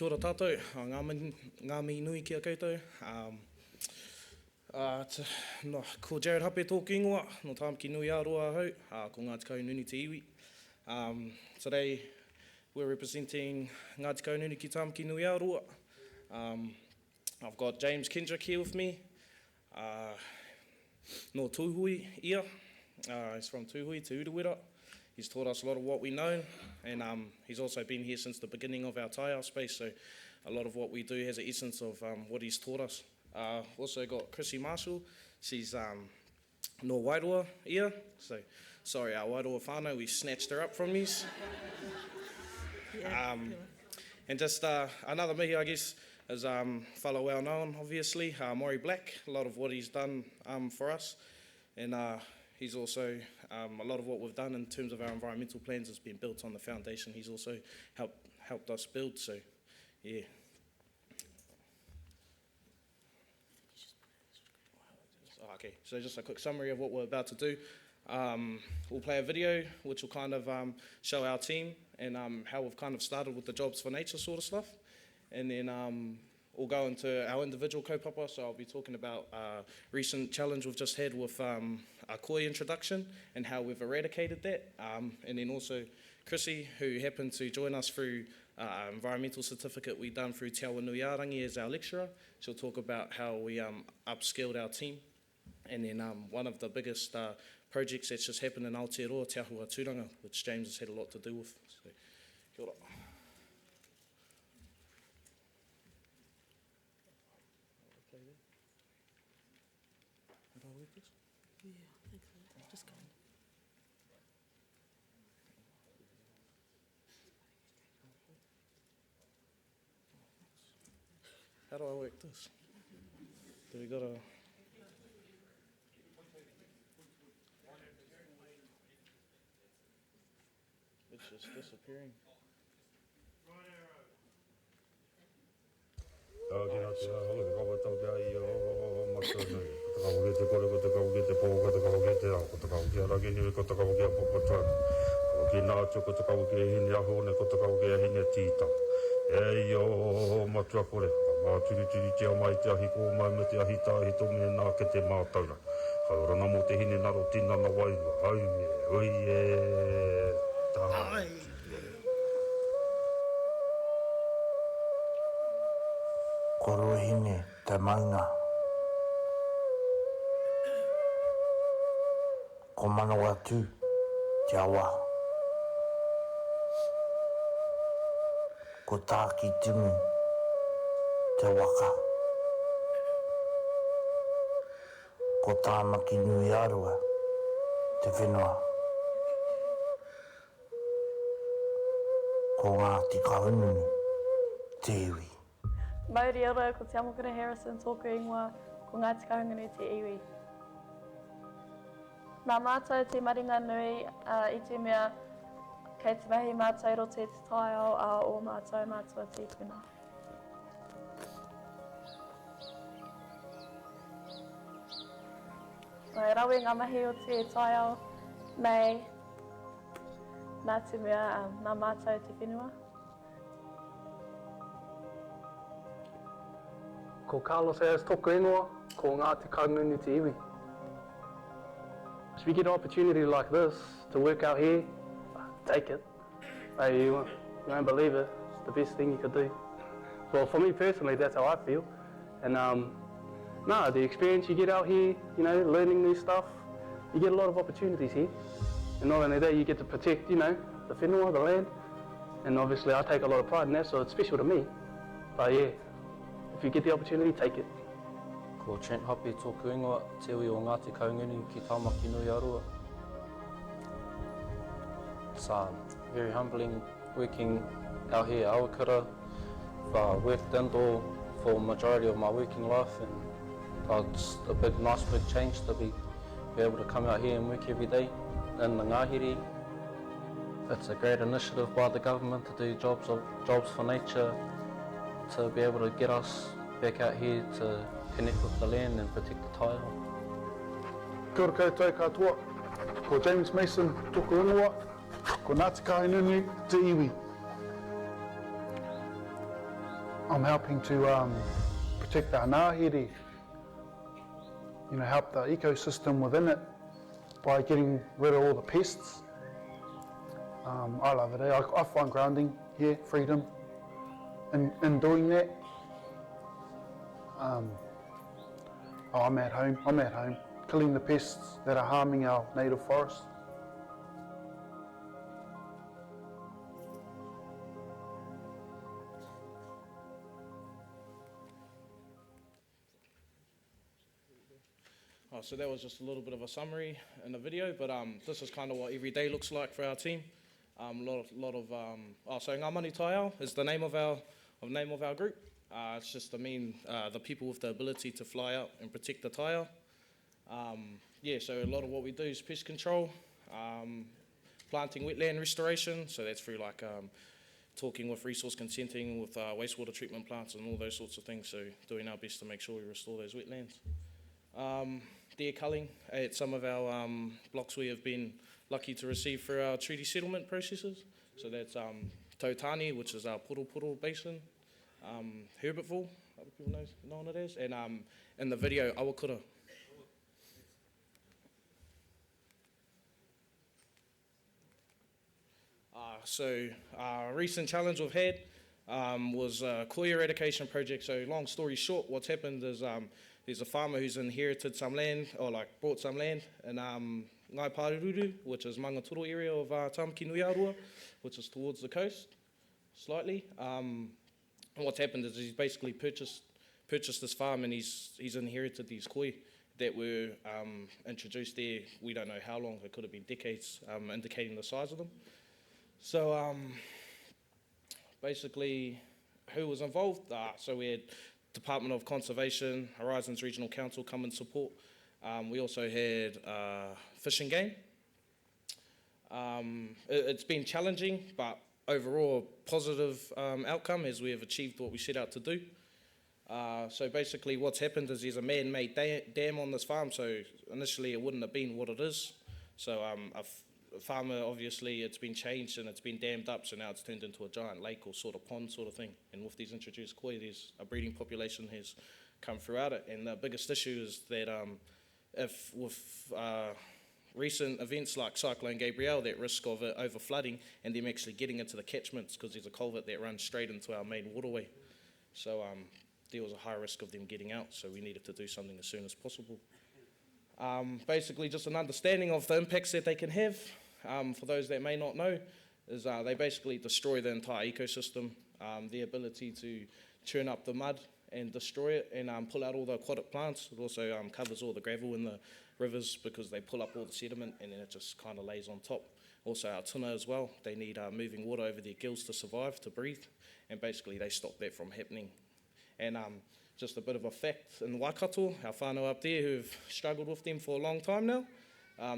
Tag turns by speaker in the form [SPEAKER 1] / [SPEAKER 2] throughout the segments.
[SPEAKER 1] Kia ora tātou, ngā mihi nui kia koutou. Ko Jarrod Hape tōku ingoa, no Tāmaki nui āroa hau, ko Ngāti Kaununi te iwi. Today we're representing Ngāti Kaununi ki Tāmaki nui āroa. I've got James Kendrick here with me. No Tūhui ia, he's from Tūhui, Te Uruwera. He's taught us a lot of what we know, and he's also been here since the beginning of our taiao space, so a lot of what we do has an essence of what he's taught us. Also got Chrissy Marshall, she's no Wairoa ia, so sorry our Wairoa whānau, we snatched her up from these. And just another mihi, I guess, is fellow well known, obviously, Maury Black, a lot of what he's done for us, and he's also, a lot of what we've done in terms of our environmental plans has been built on the foundation he's also helped us build, so yeah. Okay, so just a quick summary of what we're about to do. We'll play a video which will kind of show our team and how we've kind of started with the jobs for nature sort of stuff, and then we'll go into our individual kaupapa, so I'll be talking about a recent challenge we've just had with our koi introduction and how we've eradicated that. And then also Chrissy, who happened to join us through our environmental certificate we done through Te Awanuiarangi as our lecturer. She'll talk about how we upskilled our team. And then one of the biggest projects that's just happened in Aotearoa, Te Ahua Tūranga, which James has had a lot to do with. So, kia ora.
[SPEAKER 2] Yeah, I think so. Just go.
[SPEAKER 1] How do I work this? Do we gotta... It's just disappearing.
[SPEAKER 3] Korohine te maunga. Ko manawa tū te awa. Ko tāki tumu te waka. Ko Tāmaki nui aroa te whenua. Ko Ngāti Kaununi te iwi.
[SPEAKER 4] Mauri ora, ko Te Amokura Harrison, tōku ingoa, ko Ngāti Kahungunu te iwi. Nā mātou te maringa nui i te mea, kei te mahi mātou ro te taiao o mātou mātua tīpuna. Nai rawe ngā mahi o te taiao, nei, nā te mea, nā mātou te whenua.
[SPEAKER 5] Ko Carlos Ayers tōku ingoa, ko Ngāti Kaununi te iwi. If you get an opportunity like this to work out here, take it. You won't believe it, it's the best thing you could do. Well, for me personally, that's how I feel. And the experience you get out here, you know, learning new stuff, you get a lot of opportunities here. And not only that, you get to protect, you know, the whenua, the land. And obviously I take a lot of pride in that, so it's special to me. But yeah, if you get the opportunity, take it.
[SPEAKER 6] Ko Jarrod Hape tōku ingoa, te iwi o Ngāti Kaungunu ki Tāmaki nui aroa. It's very humbling working out here at Awakura. I've worked indoor for the majority of my working life, and it's a nice big change to be able to come out here and work every day in the ngāhere. It's a great initiative by the government to do jobs for nature, to be able to get us back out here to connect with the land and protect the taiao.
[SPEAKER 7] Kia ora koutou katoa, ko James Mason tōku ingoa, ko Ngāti Kaununi te iwi. I'm helping to protect our ngāhere, help the ecosystem within it by getting rid of all the pests. I love it. I find grounding here, freedom in doing that. I'm at home, killing the pests that are harming our native forests.
[SPEAKER 1] So that was just a little bit of a summary in the video, but this is kind of what every day looks like for our team. So Ngā Mani Taiao is the name of our group. It's just the people with the ability to fly out and protect the taiao. So a lot of what we do is pest control, planting wetland restoration, so that's through talking with resource consenting with wastewater treatment plants and all those sorts of things, so doing our best to make sure we restore those wetlands. Deer culling at some of our blocks we have been lucky to receive through our treaty settlement processes. So that's Tautani, which is our Poro Basin, Herbertville, other people know what it is, and in the video, Awakura. So our recent challenge we've had was a koi eradication project. So long story short, what's happened is there's a farmer who's inherited some land, or bought some land in Ngai Pārururu, which is Mangatoro area of Tāmaki Nui Arua, which is towards the coast, slightly. And what's happened is he's basically purchased this farm, and he's inherited these koi that were introduced there. We don't know how long, it could have been decades, indicating the size of them. So basically, who was involved? So we had Department of Conservation, Horizons Regional Council come and support. We also had Fish and Game. It's been challenging, but overall positive outcome as we have achieved what we set out to do. So basically what's happened is there's a man-made dam on this farm, so initially it wouldn't have been what it is. So a farmer, obviously it's been changed and it's been dammed up, so now it's turned into a giant lake or sort of pond sort of thing. And with these introduced koi, there's a breeding population has come throughout it. And the biggest issue is that if with recent events like Cyclone Gabrielle, that risk of it over flooding and them actually getting into the catchments, because there's a culvert that runs straight into our main waterway. So there was a high risk of them getting out, so we needed to do something as soon as possible. Basically just an understanding of the impacts that they can have. For those that may not know, is they basically destroy the entire ecosystem, the ability to churn up the mud and destroy it and pull out all the aquatic plants. It also covers all the gravel in the rivers because they pull up all the sediment and then it just kind of lays on top. Also our tuna as well, they need moving water over their gills to survive, to breathe, and basically they stop that from happening. And just a bit of a fact, in Waikato, our whānau up there who've struggled with them for a long time now,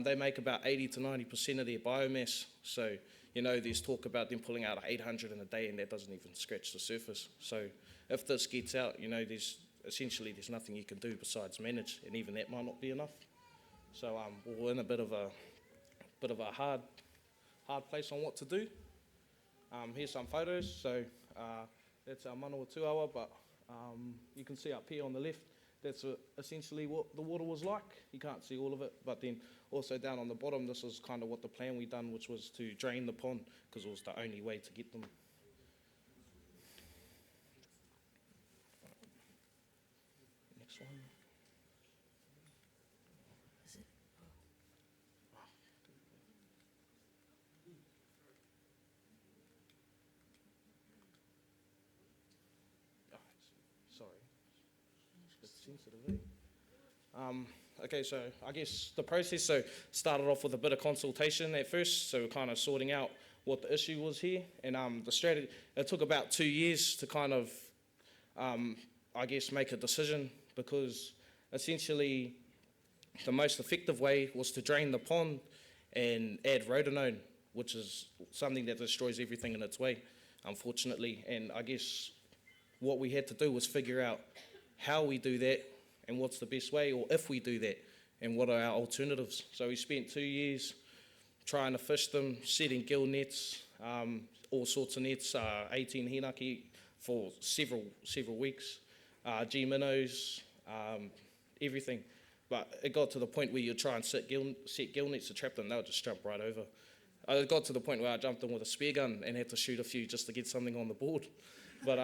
[SPEAKER 1] they make about 80 to 90% of their biomass. So, there's talk about them pulling out 800 in a day, and that doesn't even scratch the surface. So if this gets out, there's nothing you can do besides manage, and even that might not be enough. So we're in a bit of a hard place on what to do. Here's some photos. So that's our manawa tuawa, but you can see up here on the left, that's essentially what the water was like. You can't see all of it, but then also down on the bottom, this is kind of what the plan we done, which was to drain the pond, because it was the only way to get them. Next one.
[SPEAKER 2] Is it?
[SPEAKER 1] Sorry. It's sensitive, eh? Okay, so I guess the process, started off with a bit of consultation at first, so we're kind of sorting out what the issue was here, and the strategy, it took about 2 years to kind of, make a decision, because essentially the most effective way was to drain the pond and add rhodonone, which is something that destroys everything in its way, unfortunately, and I guess what we had to do was figure out how we do that and what's the best way, or if we do that, and what are our alternatives. So we spent 2 years trying to fish them, setting gill nets, all sorts of nets, 18 hinaki for several weeks. G-minnows, everything. But it got to the point where you try and set gill nets to trap them, they would just jump right over. It got to the point where I jumped in with a spear gun and had to shoot a few just to get something on the board. But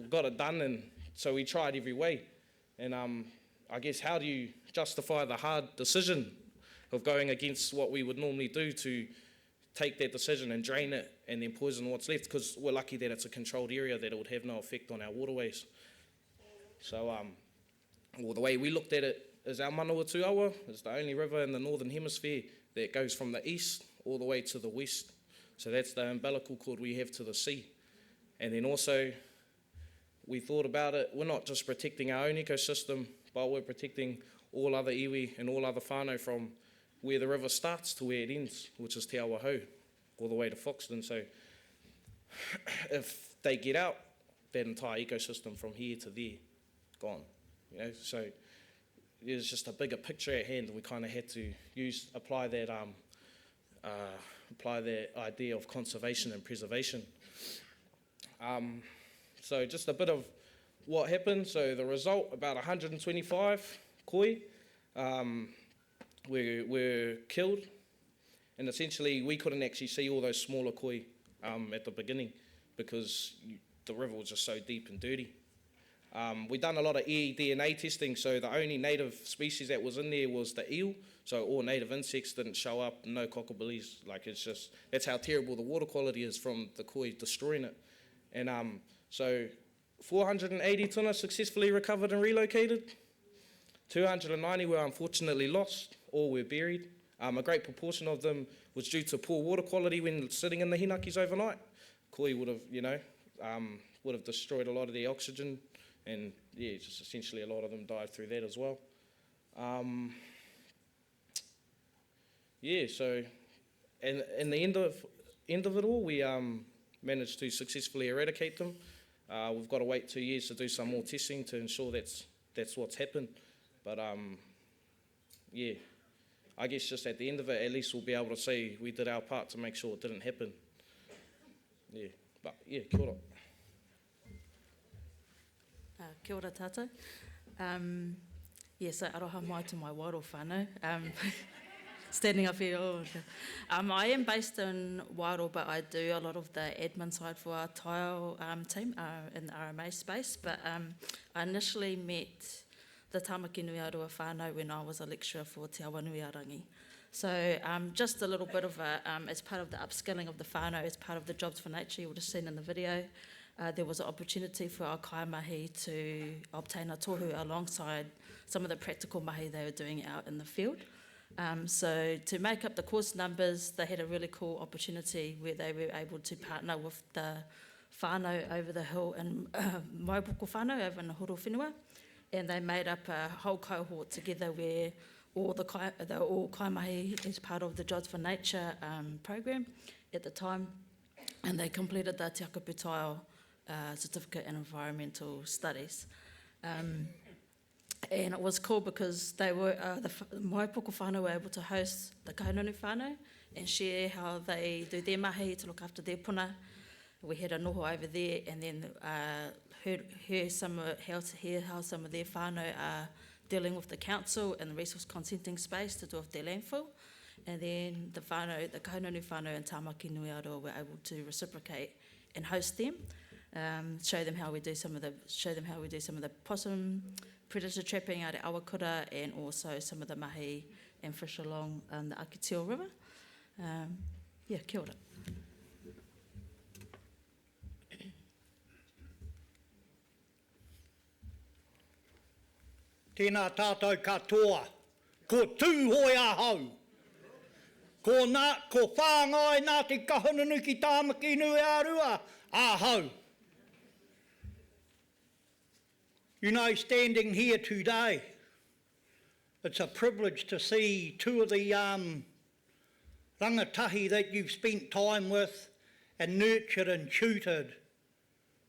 [SPEAKER 1] got it done, and so we tried every way. And I guess, how do you justify the hard decision of going against what we would normally do to take that decision and drain it and then poison what's left? Because we're lucky that it's a controlled area, that it would have no effect on our waterways. So the way we looked at it is our Manawatuawa is the only river in the northern hemisphere that goes from the east all the way to the west. So that's the umbilical cord we have to the sea. And then also, we thought about it, we're not just protecting our own ecosystem, but we're protecting all other iwi and all other whānau from where the river starts to where it ends, which is Te Awaho, all the way to Foxton. So if they get out, that entire ecosystem from here to there, gone. You know, so there's just a bigger picture at hand, and we kind of had to apply that idea of conservation and preservation. So just a bit of what happened. So the result, about 125 koi were killed, and essentially we couldn't actually see all those smaller koi at the beginning because the river was just so deep and dirty. We done a lot of DNA testing, so the only native species that was in there was the eel, so all native insects didn't show up, no cockabillies. Like, it's just, that's how terrible the water quality is from the koi destroying it. And so 480 tuna successfully recovered and relocated. 290 were unfortunately lost, or were buried. A great proportion of them was due to poor water quality when sitting in the hinakis overnight. Koi would have destroyed a lot of the oxygen, and yeah, just essentially a lot of them died through that as well. So, and in the end of it all, we managed to successfully eradicate them. We've got to wait 2 years to do some more testing to ensure that's what's happened. But I guess just at the end of it, at least we'll be able to say we did our part to make sure it didn't happen. Yeah, but yeah, kia ora.
[SPEAKER 2] Kia ora tātou. So aroha mai to my wairo whānau. Standing up here. I am based in Wairo, but I do a lot of the admin side for our tile team in the RMA space. But I initially met the Tāmaki Nui Aroa whānau when I was a lecturer for Te Awanuiarangi. So just a little bit of as part of the upskilling of the whānau, as part of the Jobs for Nature you would have seen in the video, there was an opportunity for our kaimahi to obtain a tohu alongside some of the practical mahi they were doing out in the field. So to make up the course numbers, they had a really cool opportunity where they were able to partner with the whānau over the hill in Maupoko whānau over in Horo Whenua, and they made up a whole cohort together where all kaimahi as part of the Jobs for Nature program at the time, and they completed the Te Akapu Tile certificate in environmental studies. And it was cool because they were the Maupoko whānau were able to host the Kahununu whānau and share how they do their mahi to look after their puna. We had a noho over there, and then hear how some of their whānau are dealing with the council and the resource consenting space to do with their landfill. And then the Kahununu whānau and Tāmaki Nui Aroa were able to reciprocate and host them, show them how we do some of the possum predator trapping out at Awakura, and also some of the mahi and fish along the Akitio River. Kia ora.
[SPEAKER 8] Tēnā tātou katoa, ko tūhoi ahau. Ko whāngai nā te kahununu ki Tāmaki Nui Aroa, ahau. You know, standing here today, it's a privilege to see two of the rangatahi that you've spent time with and nurtured and tutored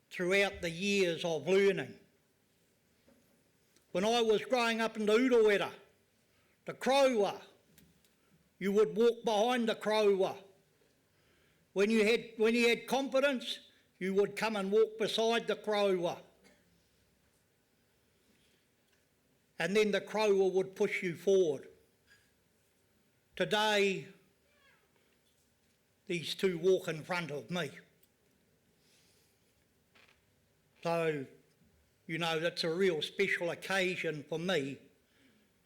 [SPEAKER 8] throughout the years of learning. When I was growing up in the Urowera, the Crowa, you would walk behind the Crowa. When you had confidence, you would come and walk beside the crower. And then the crower would push you forward. Today, these two walk in front of me. So, you know, that's a real special occasion for me,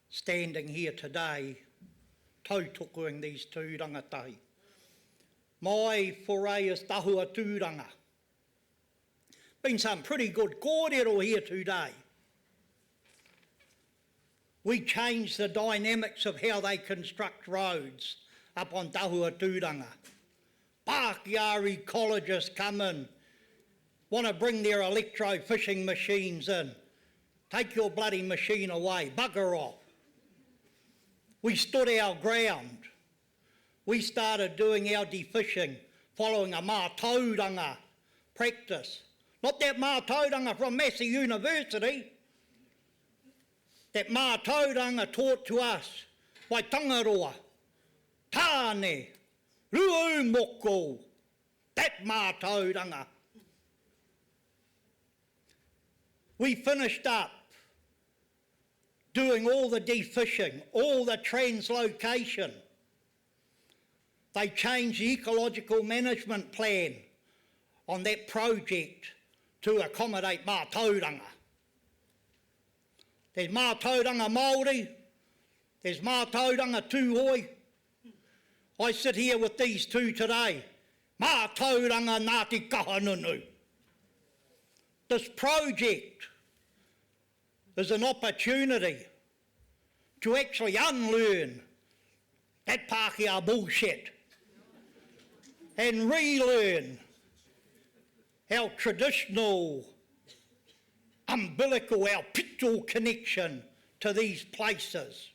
[SPEAKER 8] standing here today, tautukuing these two rangatau. My foray is tahua tūranga. Been some pretty good kōrero here today. We changed the dynamics of how they construct roads up on tahua tūranga. Pākia ecologists come in, want to bring their electro-fishing machines in. Take your bloody machine away, bugger off. We stood our ground. We started doing our defishing, following a mātauranga practice. Not that mātauranga from Massey University. That mātauranga taught to us by Tangaroa, Tāne, Ruaumoko, that mātauranga. We finished up doing all the defishing, all the translocation. They changed the ecological management plan on that project to accommodate mātauranga. There's mātauranga Māori, there's mātauranga Tūhoi. I sit here with these two today, mātauranga Ngāti Kahanunu. This project is an opportunity to actually unlearn that Pākehā bullshit and relearn our traditional umbilical, our pictorial connection to these places.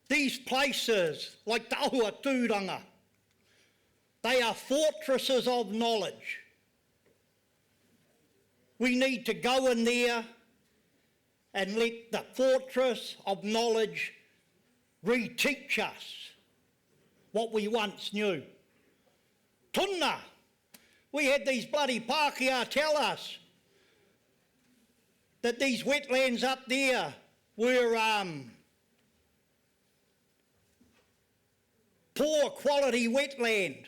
[SPEAKER 8] These places, like Tahua Tūranga, they are fortresses of knowledge. We need to go in there and let the fortress of knowledge reteach us what we once knew. Tuna, we had these bloody Pākehā tell us that these wetlands up there were poor quality wetland.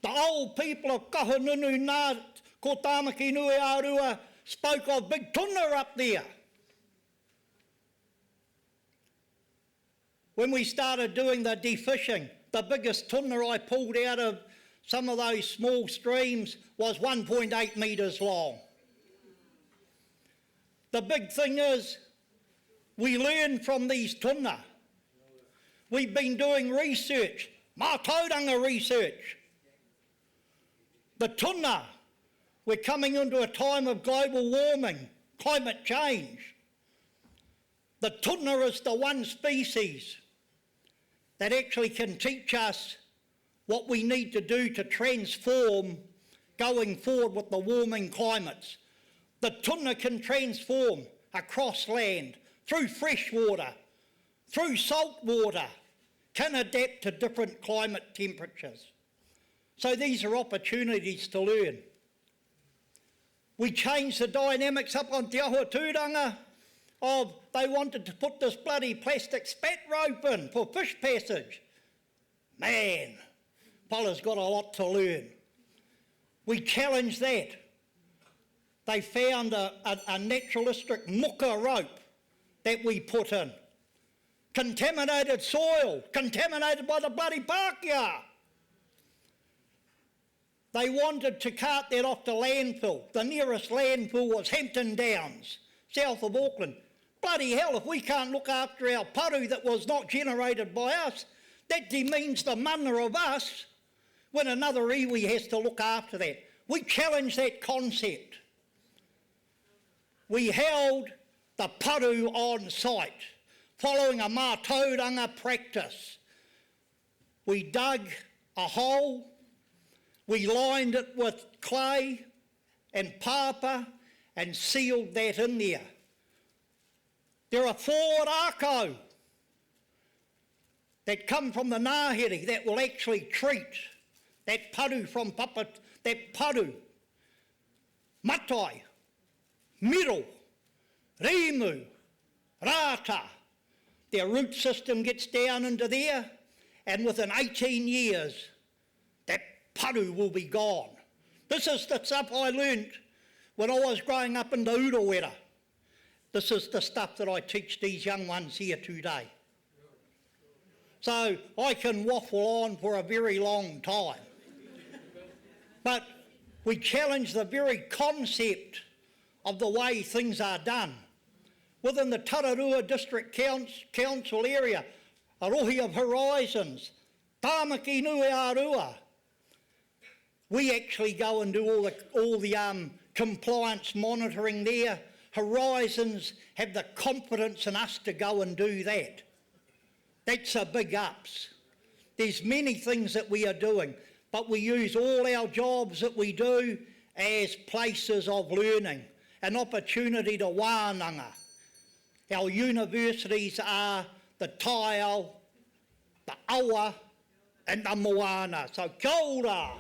[SPEAKER 8] The old people of Kahununu nā ko Tāmaki nui ārua spoke of big tuna up there. When we started doing the defishing, the biggest tuna I pulled out of some of those small streams was 1.8 metres long. The big thing is, we learn from these tuna. We've been doing research, mātauranga research. The tuna, we're coming into a time of global warming, climate change. The tuna is the one species that actually can teach us what we need to do to transform going forward with the warming climates. The tuna can transform across land, through fresh water, through salt water, can adapt to different climate temperatures. So these are opportunities to learn. We changed the dynamics up on Te Ahua Tūranga of they wanted to put this bloody plastic spat rope in for fish passage. Man, Paula's got a lot to learn. We challenged that. They found a naturalistic muka rope that we put in. Contaminated soil, contaminated by the bloody Pākehā. They wanted to cart that off to landfill. The nearest landfill was Hampton Downs, south of Auckland. Bloody hell, if we can't look after our paru that was not generated by us, that demeans the mana of us when another iwi has to look after that. We challenged that concept. We held the paru on site, following a mātauranga practice. We dug a hole, we lined it with clay and pāpa and sealed that in there. There are 4 rākau that come from the Ngāhere that will actually treat that paru from Papa, that paru, matai, miro, rimu, rata. Their root system gets down into there, and within 18 years, that paru will be gone. This is the stuff I learnt when I was growing up in the Urowera. This is the stuff that I teach these young ones here today. So I can waffle on for a very long time. But we challenge the very concept of the way things are done. Within the Tararua District Council area, Arohi of Horizons, Tāmaki Nui Arua, we actually go and do all the compliance monitoring there. Horizons have the confidence in us to go and do that. That's a big ups. There's many things that we are doing, but we use all our jobs that we do as places of learning, an opportunity to wānanga. Our universities are the Taiao, the Awa and the Moana. So kia ora.